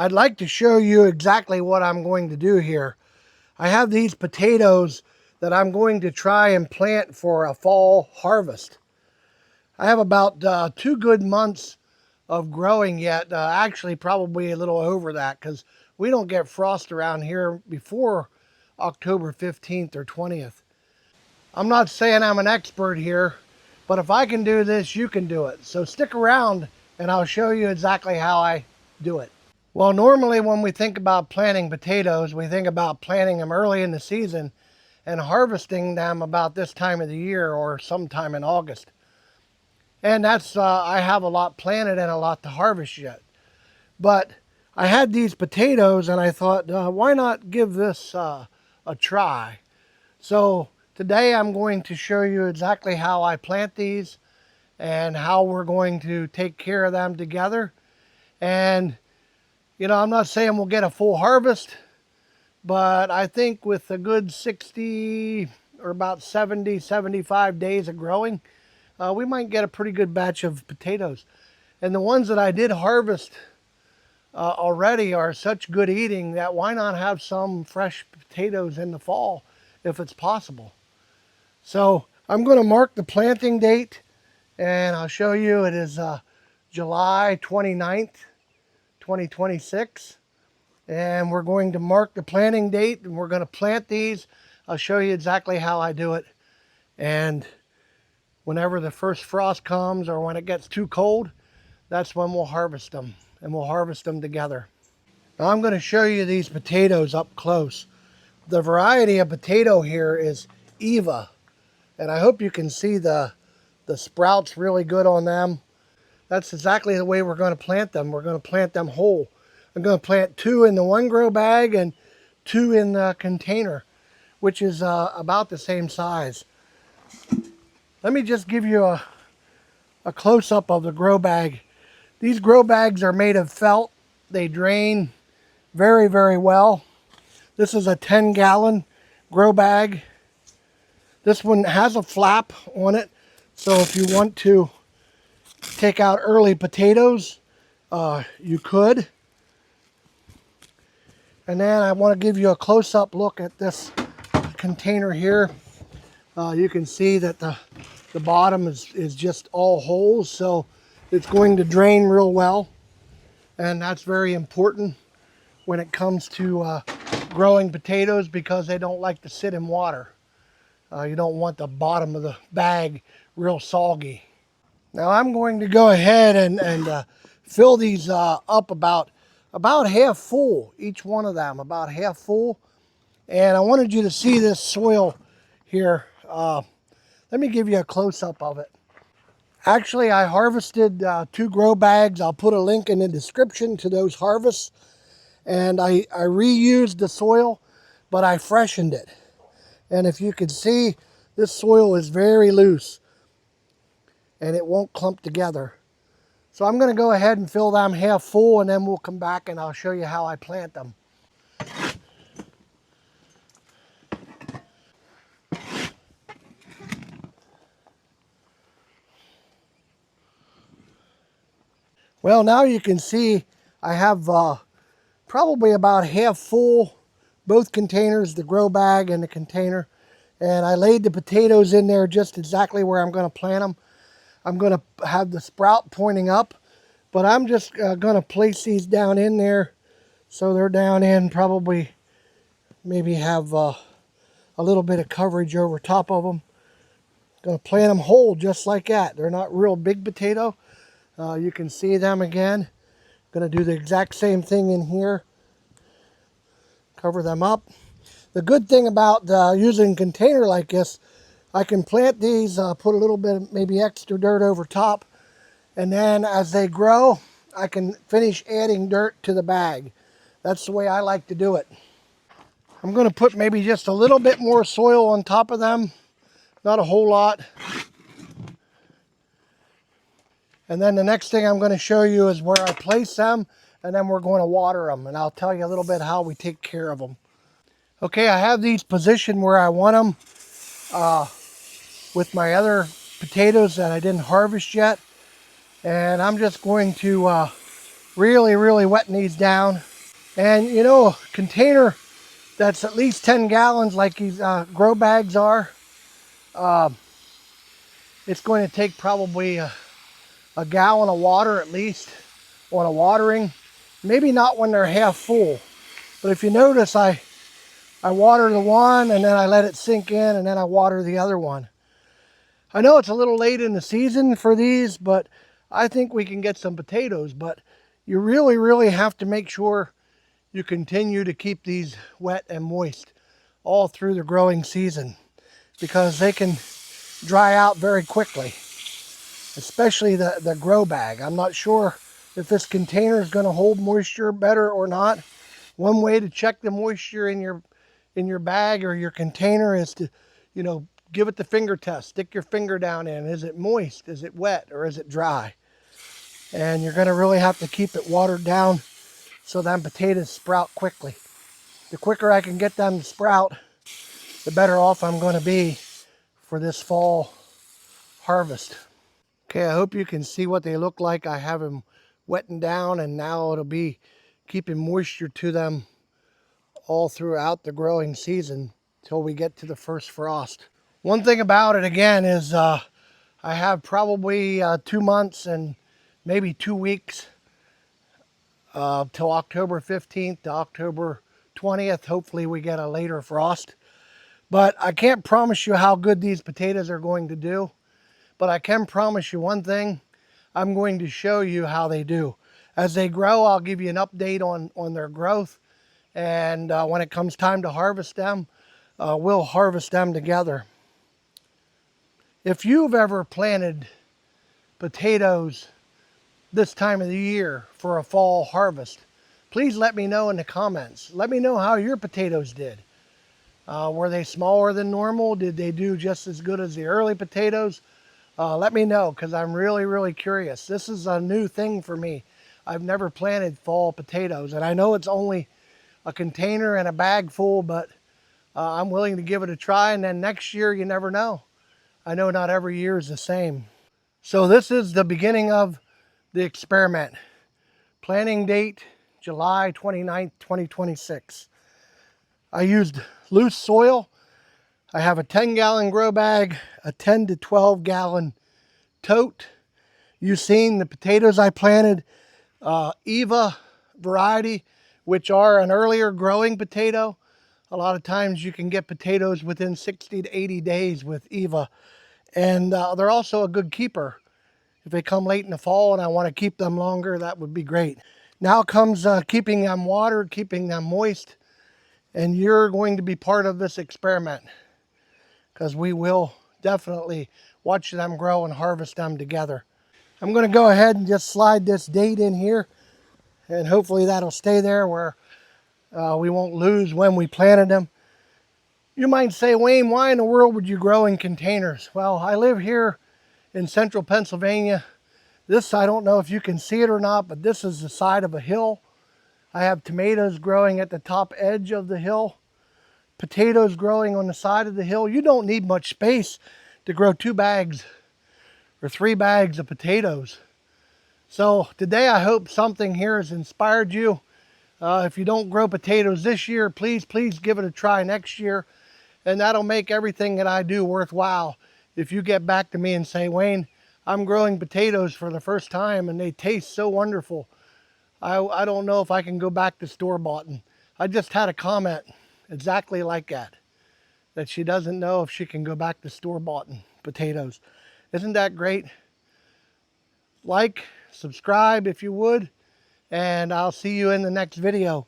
I'd like to show you exactly what I'm going to do here. I have these potatoes that I'm going to try and plant for a fall harvest. I have about 2 good months of growing yet, actually probably a little over that because we don't get frost around here before October 15th or 20th. I'm not saying I'm an expert here, but if I can do this, you can do it. So stick around and I'll show you exactly how I do it. Well, normally when we think about planting potatoes, we think about planting them early in the season and harvesting them about this time of the year or sometime in August. And that's, I have a lot planted and a lot to harvest yet. But I had these potatoes and I thought, why not give this a try? So today I'm going to show you exactly how I plant these and how we're going to take care of them together. And I'm not saying we'll get a full harvest, but I think with a good 60 or about 70, 75 days of growing, we might get a pretty good batch of potatoes. And the ones that I did harvest already are such good eating that why not have some fresh potatoes in the fall if it's possible. So I'm going to mark the planting date and I'll show you it is July 29th, 2026. And we're going to mark the planting date and we're going to plant these. I'll show you exactly how I do it. And whenever the first frost comes or when it gets too cold, that's when we'll harvest them. And we'll harvest them together. Now I'm going to show you these potatoes up close. The variety of potato here is Eva. And I hope you can see the sprouts really good on them. That's exactly the way we're going to plant them. We're going to plant them whole. I'm going to plant 2 in the 1 grow bag and 2 in the container, which is about the same size. Let me just give you a close-up of the grow bag. These grow bags are made of felt. They drain very, very well. This is a 10-gallon grow bag. This one has a flap on it, so if you want to take out early potatoes, you could. And then I want to give you a close-up look at this container here. You can see that the bottom is just all holes, so it's going to drain real well. And that's very important when it comes to growing potatoes because they don't like to sit in water. You don't want the bottom of the bag real soggy. Now I'm going to go ahead and fill these up about half full, each one of them, about half full. And I wanted you to see this soil here. Let me give you a close-up of it. Actually, I harvested 2 grow bags. I'll put a link in the description to those harvests. And I reused the soil, but I freshened it. And if you can see, this soil is very loose and it won't clump together. So I'm going to go ahead and fill them half full and then we'll come back and I'll show you how I plant them. Well, now you can see I have probably about half full, both containers, the grow bag and the container. And I laid the potatoes in there just exactly where I'm going to plant them. I'm going to have the sprout pointing up, but I'm just going to place these down in there so they're down in probably maybe have a little bit of coverage over top of them. Going to plant them whole just like that. They're not real big potato. You can see them again. Going to do the exact same thing in here. Cover them up. The good thing about using a container like this, I can plant these, put a little bit, maybe extra dirt over top, and then as they grow, I can finish adding dirt to the bag. That's the way I like to do it. I'm going to put maybe just a little bit more soil on top of them, not a whole lot. And then the next thing I'm going to show you is where I place them, and then we're going to water them, and I'll tell you a little bit how we take care of them. Okay, I have these positioned where I want them with my other potatoes that I didn't harvest yet. And I'm just going to Really wetting these down. And you know, a container that's at least 10 gallons like these grow bags are, it's going to take probably a gallon of water at least on a watering. Maybe not when they're half full, but if you notice, I water the one and then I let it sink in and then I water the other one. I know it's a little late in the season for these, but I think we can get some potatoes. But you really have to make sure you continue to keep these wet and moist all through the growing season, because they can dry out very quickly, especially the grow bag. I'm not sure if this container is going to hold moisture better or not. One way to check the moisture in your bag or your container is to, you know, give it the finger test. Stick your finger down in. Is it moist? Is it wet? Or is it dry? And you're going to really have to keep it watered down so that potatoes sprout quickly. The quicker I can get them to sprout, the better off I'm going to be for this fall harvest. Okay, I hope you can see what they look like. I have them wetting down, and now it'll be keeping moisture to them all throughout the growing season till we get to the first frost. One thing about it again is I have probably 2 months and maybe 2 weeks till October 15th to October 20th. Hopefully we get a later frost. But I can't promise you how good these potatoes are going to do. But I can promise you one thing. I'm going to show you how they do. As they grow, I'll give you an update on their growth. And when it comes time to harvest them, we'll harvest them together. If you've ever planted potatoes this time of the year for a fall harvest, please let me know in the comments. Let me know how your potatoes did. Were they smaller than normal? Did they do just as good as the early potatoes? Let me know, because I'm really curious. This is a new thing for me. I've never planted fall potatoes, and I know it's only a container and a bag full, but I'm willing to give it a try, and then next year, you never know. I know not every year is the same. So this is the beginning of the experiment. Planting date, July 29th, 2026. I used loose soil. I have a 10-gallon grow bag, a 10 to 12-gallon tote. You've seen the potatoes I planted, Eva variety, which are an earlier growing potato. A lot of times you can get potatoes within 60 to 80 days with Eva. And they're also a good keeper. If they come late in the fall and I want to keep them longer, that would be great. Now comes keeping them watered, keeping them moist. And you're going to be part of this experiment, because we will definitely watch them grow and harvest them together. I'm going to go ahead and just slide this date in here, and hopefully that'll stay there where we won't lose when we planted them. You might say, Wayne, why in the world would you grow in containers? Well, I live here in central Pennsylvania. This, I don't know if you can see it or not, but this is the side of a hill. I have tomatoes growing at the top edge of the hill, potatoes growing on the side of the hill. You don't need much space to grow 2 bags or 3 bags of potatoes. So today I hope something here has inspired you. If you don't grow potatoes this year, please give it a try next year. And that'll make everything that I do worthwhile. If you get back to me and say, Wayne, I'm growing potatoes for the first time and they taste so wonderful. I don't know if I can go back to store-bought. I just had a comment exactly like that she doesn't know if she can go back to store-bought potatoes. Isn't that great? Like, subscribe if you would, and I'll see you in the next video.